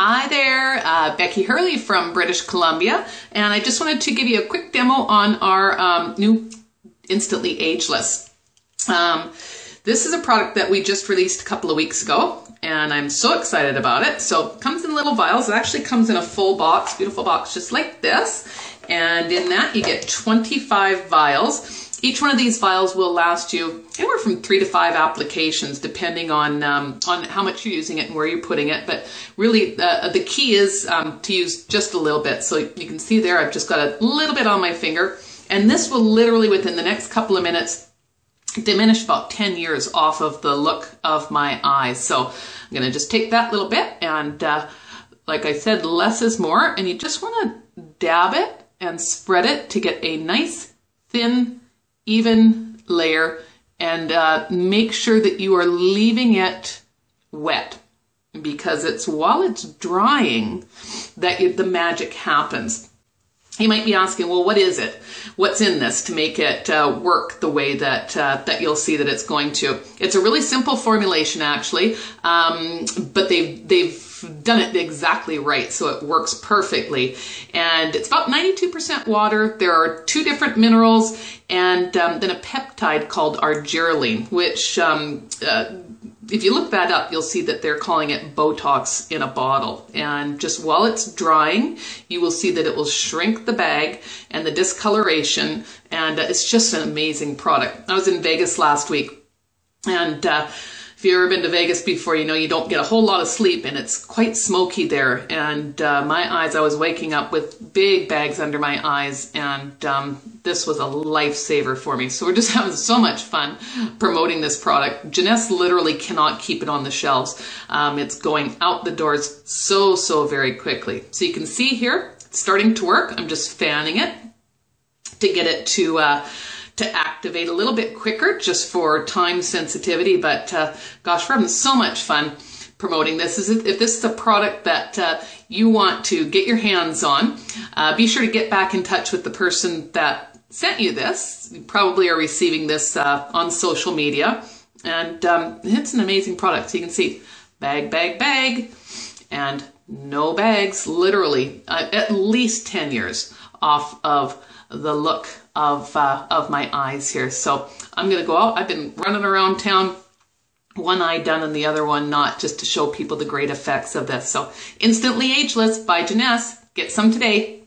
Hi there, Becky Hurley from British Columbia, and I just wanted to give you a quick demo on our new Instantly Ageless. This is a product that we just released a couple of weeks ago, and I'm so excited about it. So it comes in little vials. It actually comes in a full box, beautiful box, just like this. And in that you get 25 vials. Each one of these vials will last you anywhere from 3 to 5 applications, depending on how much you're using it and where you're putting it. But really, the key is to use just a little bit. So you can see there, I've just got a little bit on my finger. And this will literally, within the next couple of minutes, diminish about 10 years off of the look of my eyes. So I'm going to just take that little bit, and like I said, less is more. And you just want to dab it and spread it to get a nice, thin, even layer, and make sure that you are leaving it wet, because it's while it's drying that the magic happens. You might be asking, well, what is it? What's in this to make it work the way that that you'll see that it's going to? It's a really simple formulation, actually, but they've done it exactly right, so it works perfectly. And it's about 92% water. There are 2 different minerals, and then a peptide called argireline, which if you look that up, you'll see that they're calling it Botox in a bottle. And just while it's drying, you will see that it will shrink the bag and the discoloration, and it's just an amazing product. I was in Vegas last week, and if you've ever been to Vegas before, you know you don't get a whole lot of sleep, and it's quite smoky there. And my eyes, I was waking up with big bags under my eyes, and this was a lifesaver for me. So we're just having so much fun promoting this product. Jeunesse literally cannot keep it on the shelves. It's going out the doors so very quickly. So you can see here, it's starting to work. I'm just fanning it to get it to activate a little bit quicker, just for time sensitivity. But gosh, we're having so much fun promoting this. If this is a product that you want to get your hands on, be sure to get back in touch with the person that sent you this. You probably are receiving this on social media, and it's an amazing product. So you can see bag, and no bags, literally at least 10 years off of the look of my eyes here. So I'm gonna go out. I've been running around town, one eye done and the other one not, just to show people the great effects of this. So Instantly Ageless by Jeunesse. Get some today.